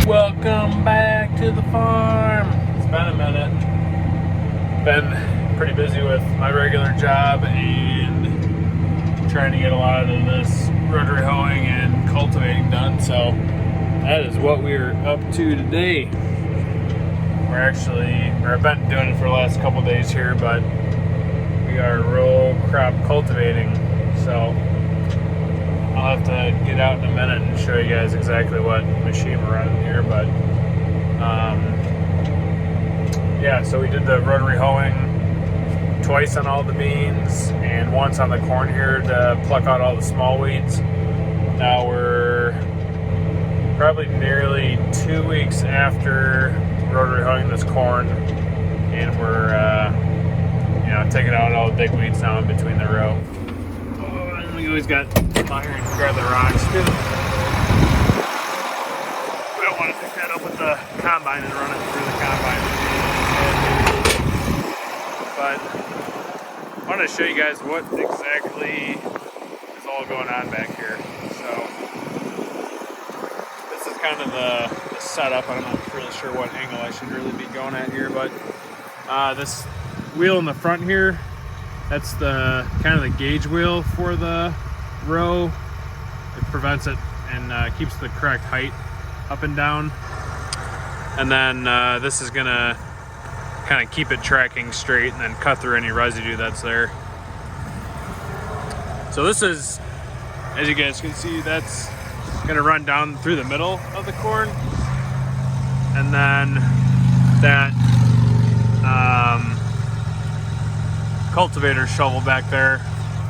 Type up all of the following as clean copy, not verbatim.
Welcome back to the farm. It's been a minute. Been pretty busy with my regular job and trying to get a lot of this rotary hoeing and cultivating done. So that is what we're up to today. I've been doing it for the last couple days here, but we are row crop cultivating. So I'll have to get out in a minute and show you guys exactly what machine we're running here. But yeah, so we did the rotary hoeing twice on all the beans and once on the corn here to pluck out all the small weeds. Now we're probably nearly 2 weeks after rotary hoeing this corn, and we're taking out all the big weeds now in between the row. Oh, and we always got out here and grab the rocks too. We don't want to pick that up with the combine and run it through the combine. But I want to show you guys what exactly is all going on back here. So this is kind of the setup. I'm not really sure what angle I should really be going at here, but this wheel in the front here, that's the kind of the gauge wheel for the row. It prevents it and keeps the correct height up and down. And then this is gonna kind of keep it tracking straight and then cut through any residue that's there. So this is, as you guys can see, that's gonna run down through the middle of the corn. And then that cultivator shovel back there,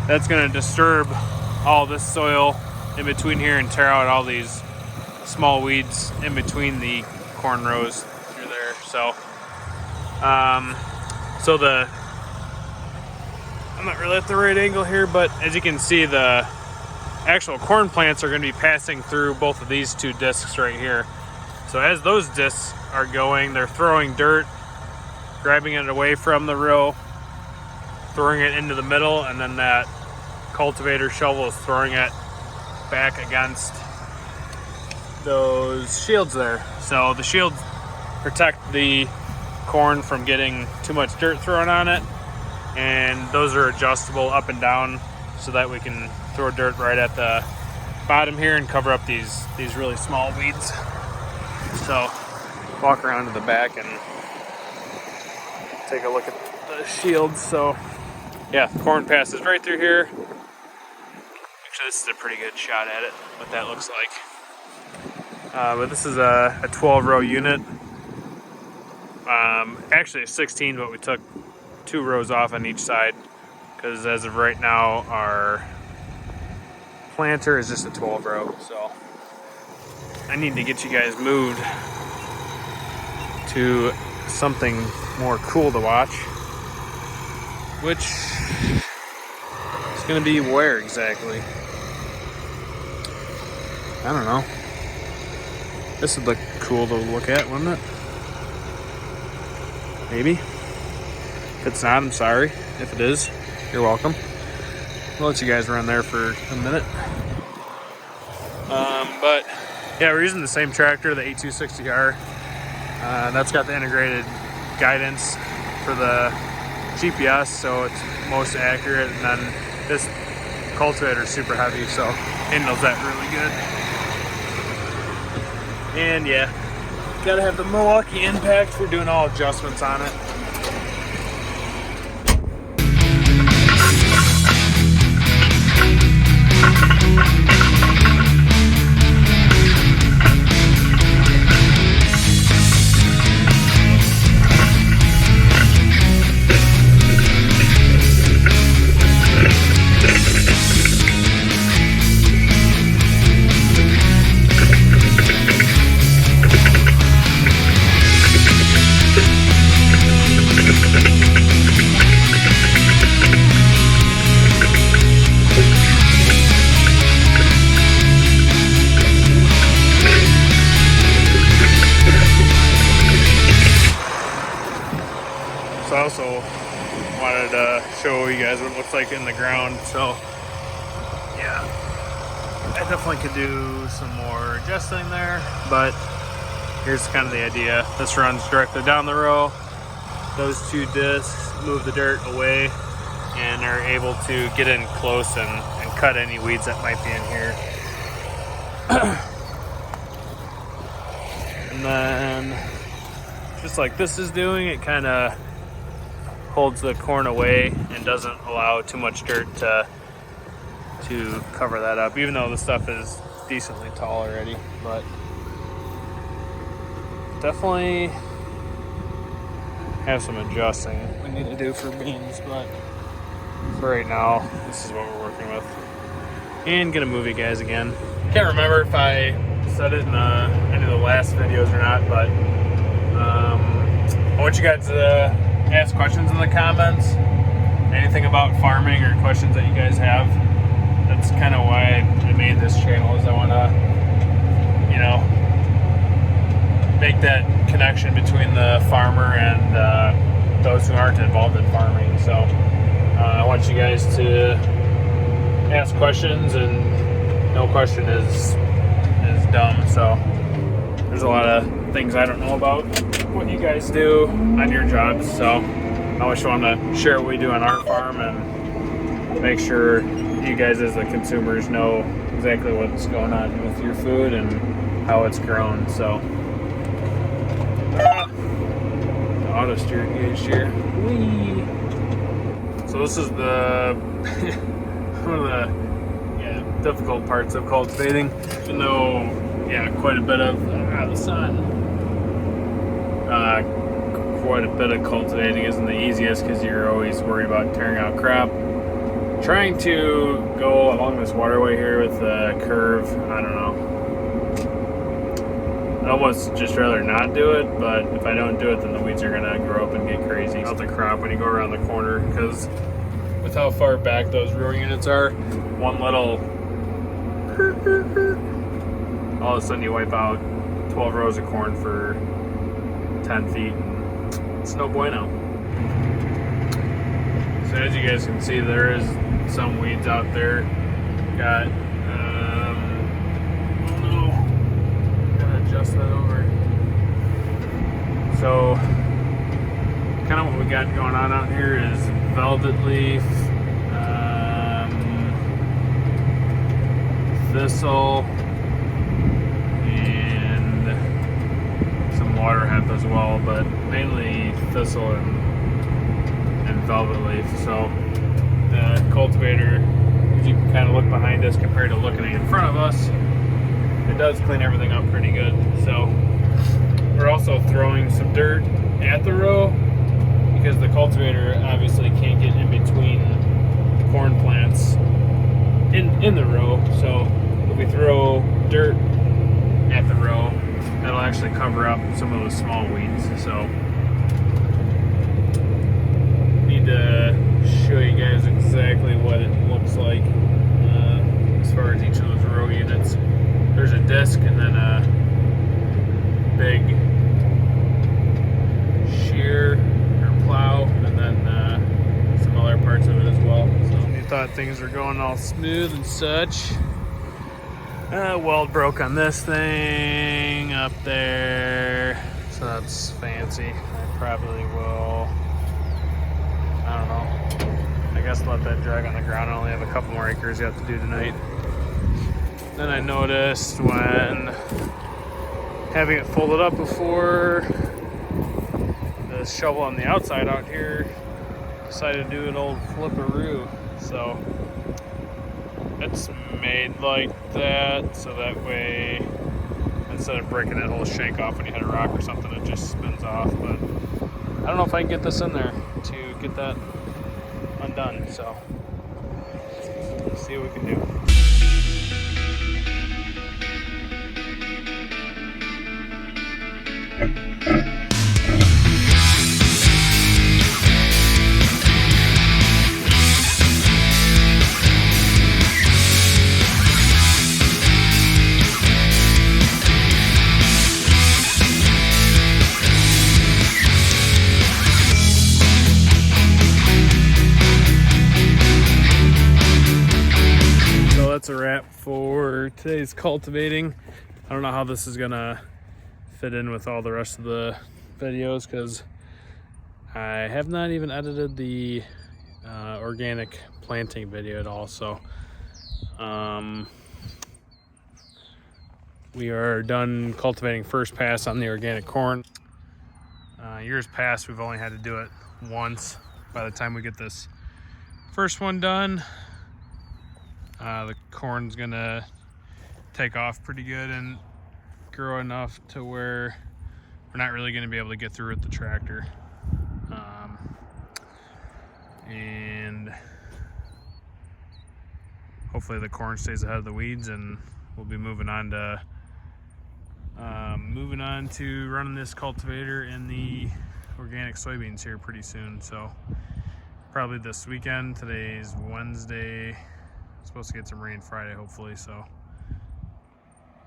that's gonna disturb all this soil in between here and tear out all these small weeds in between the corn rows through there. So I'm not really at the right angle here, but as you can see, the actual corn plants are going to be passing through both of these two discs right here. So as those discs are going, they're throwing dirt, grabbing it away from the row, throwing it into the middle, and then that cultivator shovel is throwing it back against those shields there. So the shields protect the corn from getting too much dirt thrown on it, and those are adjustable up and down so that we can throw dirt right at the bottom here and cover up these really small weeds. So walk around to the back and take a look at the shields. So yeah, corn passes right through here. Actually, this is a pretty good shot at it, what that looks like. But this is a 12-row unit. Actually a 16, but we took 2 rows off on each side because as of right now, our planter is just a 12-row. So I need to get you guys moved to something more cool to watch, which is going to be where exactly? I don't know. This would look cool to look at, wouldn't it? Maybe. If it's not, I'm sorry. If it is, you're welcome. I'll let you guys run there for a minute. But yeah, we're using the same tractor, the 8260R. That's got the integrated guidance for the GPS, so it's most accurate. And then this cultivator is super heavy, so handles that really good. And yeah, gotta have the Milwaukee impact for doing all adjustments on it. So I also wanted to show you guys what it looks like in the ground. So yeah, I definitely could do some more adjusting there, but here's kind of the idea. This runs directly down the row. Those two discs move the dirt away and are able to get in close and cut any weeds that might be in here. And then, just like this is doing, it kind of holds the corn away and doesn't allow too much dirt to cover that up, even though the stuff is decently tall already. But definitely have some adjusting we need to do for beans, but for right now, this is what we're working with. And gonna move you guys again. Can't remember if I said it in any of the last videos or not, but I want you guys to ask questions in the comments. Anything about farming or questions that you guys have. That's kind of why I made this channel, is I want to, you know, make that connection between the farmer and those who aren't involved in farming. So I want you guys to ask questions, and no question is dumb. So there's a lot of things I don't know about what you guys do on your jobs. So I always want to share what we do on our farm and make sure you guys as the consumers know exactly what's going on with your food and how it's grown. So the auto steer gauge here. Whee! So this is the one of the difficult parts of cultivating, even though quite a bit of the sun. Quite a bit of cultivating isn't the easiest because you're always worried about tearing out crop. Trying to go along this waterway here with the curve, I don't know. I'd almost just rather not do it, but if I don't do it, then the weeds are gonna grow up and get crazy out the crop when you go around the corner, because with how far back those row units are, one little all of a sudden you wipe out 12 rows of corn for 10 feet. It's no bueno. So as you guys can see, there is some weeds out there. Got, oh no, gotta adjust that over. So, kind of what we got going on out here is velvet leaf, thistle, and some water hemp as well, but mainly thistle and velvet leaf. So the cultivator, as you can kind of look behind us compared to looking in front of us, it does clean everything up pretty good. So we're also throwing some dirt at the row because the cultivator obviously can't get in between corn plants in the row. So if we throw dirt at the row, that'll actually cover up some of those small weeds. So to show you guys exactly what it looks like as far as each of those row units. There's a disc and then a big shear or plow, and then some other parts of it as well. So you thought things were going all smooth and such. Weld broke on this thing up there, so that's fancy. I probably will, I don't know, I guess let that drag on the ground. I only have a couple more acres yet to do tonight. Then I noticed when having it folded up before, the shovel on the outside out here decided to do an old flipperoo. So it's made like that, so that way instead of breaking that whole shank off when you hit a rock or something, it just spins off. But I don't know if I can get this in there to get that undone, so let's see what we can do. a wrap for today's cultivating. I don't know how this is gonna fit in with all the rest of the videos because I have not even edited the organic planting video at all. So we are done cultivating first pass on the organic corn. Years past, we've only had to do it once. By the time we get this first one done, the corn's gonna take off pretty good and grow enough to where we're not really gonna be able to get through with the tractor. And hopefully the corn stays ahead of the weeds, and we'll be moving on to running this cultivator in the organic soybeans here pretty soon. So probably this weekend. Today's Wednesday. Supposed to get some rain Friday, hopefully. So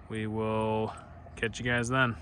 we will catch you guys then.